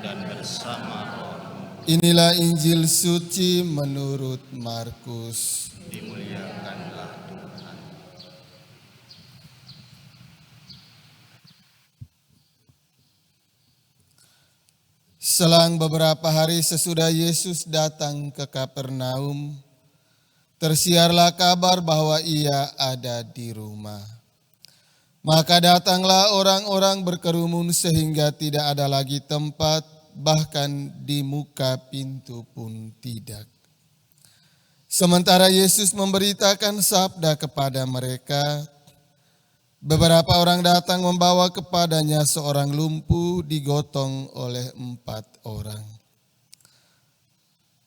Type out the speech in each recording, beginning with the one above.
dan bersama roh. Inilah Injil suci menurut Markus. Dimuliakanlah Tuhan. Selang beberapa hari sesudah Yesus datang ke Kapernaum, tersiarlah kabar bahwa ia ada di rumah. Maka datanglah orang-orang berkerumun sehingga tidak ada lagi tempat, bahkan di muka pintu pun tidak. Sementara Yesus memberitakan sabda kepada mereka, beberapa orang datang membawa kepadanya seorang lumpuh digotong oleh 4 orang.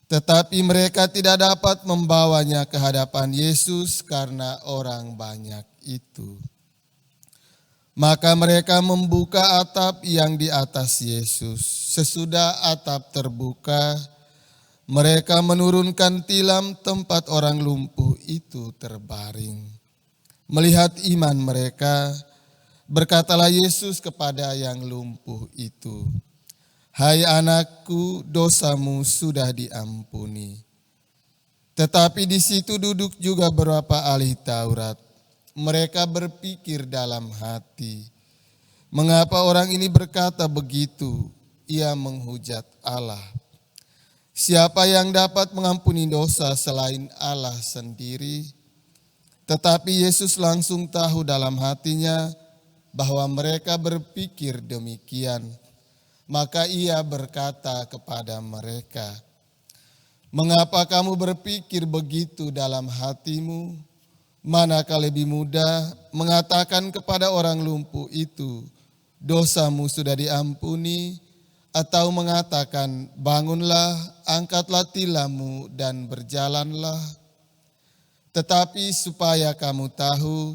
Tetapi mereka tidak dapat membawanya ke hadapan Yesus karena orang banyak itu. Maka mereka membuka atap yang di atas Yesus. Sesudah atap terbuka, mereka menurunkan tilam tempat orang lumpuh itu terbaring. Melihat iman mereka, berkatalah Yesus kepada yang lumpuh itu, "Hai anakku, dosamu sudah diampuni." Tetapi di situ duduk juga beberapa ahli Taurat. Mereka berpikir dalam hati, "Mengapa orang ini berkata begitu? Ia menghujat Allah. Siapa yang dapat mengampuni dosa selain Allah sendiri?" Tetapi Yesus langsung tahu dalam hatinya bahwa mereka berpikir demikian. Maka ia berkata kepada mereka, "Mengapa kamu berpikir begitu dalam hatimu? Manakah lebih mudah mengatakan kepada orang lumpuh itu, 'Dosamu sudah diampuni,' atau mengatakan, 'Bangunlah, angkatlah tilammu dan berjalanlah'? Tetapi supaya kamu tahu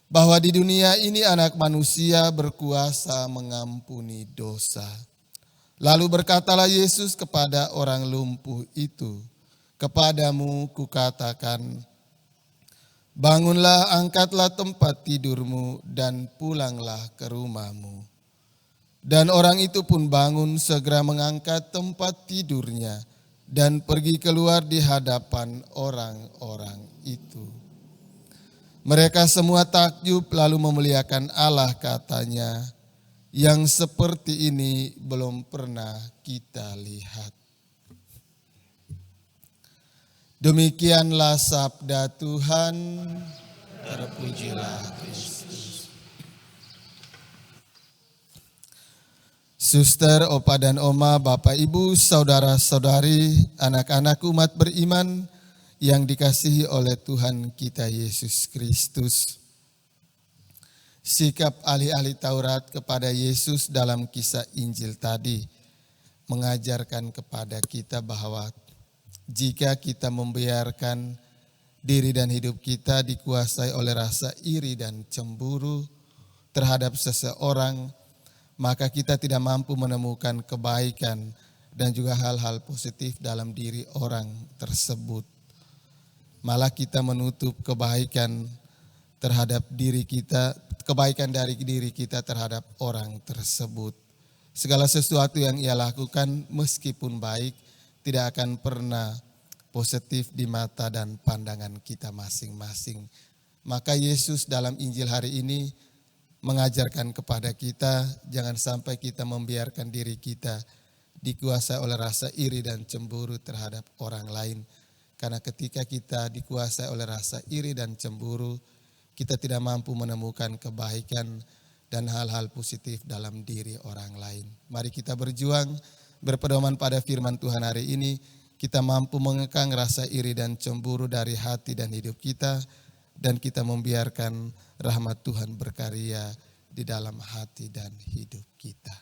bahwa di dunia ini Anak Manusia berkuasa mengampuni dosa." Lalu berkatalah Yesus kepada orang lumpuh itu, "Kepadamu kukatakan, bangunlah, angkatlah tempat tidurmu dan pulanglah ke rumahmu." Dan orang itu pun bangun, segera mengangkat tempat tidurnya dan pergi keluar di hadapan orang-orang itu. Mereka semua takjub lalu memuliakan Allah, katanya, "Yang seperti ini belum pernah kita lihat." Demikianlah sabda Tuhan. Terpujilah Kristus. Suster, opa dan oma, bapak ibu, saudara-saudari, anak-anak umat beriman yang dikasihi oleh Tuhan kita Yesus Kristus. Sikap ahli-ahli Taurat kepada Yesus dalam kisah Injil tadi mengajarkan kepada kita bahwa jika kita membiarkan diri dan hidup kita dikuasai oleh rasa iri dan cemburu terhadap seseorang, maka kita tidak mampu menemukan kebaikan dan juga hal-hal positif dalam diri orang tersebut. Malah kita menutup kebaikan terhadap diri kita, kebaikan dari diri kita terhadap orang tersebut. Segala sesuatu yang ia lakukan meskipun baik tidak akan pernah positif di mata dan pandangan kita masing-masing. Maka Yesus dalam Injil hari ini mengajarkan kepada kita, jangan sampai kita membiarkan diri kita dikuasai oleh rasa iri dan cemburu terhadap orang lain. Karena ketika kita dikuasai oleh rasa iri dan cemburu, kita tidak mampu menemukan kebaikan dan hal-hal positif dalam diri orang lain. Mari kita berjuang, berpedoman pada firman Tuhan hari ini, kita mampu mengekang rasa iri dan cemburu dari hati dan hidup kita, dan kita membiarkan rahmat Tuhan berkarya di dalam hati dan hidup kita.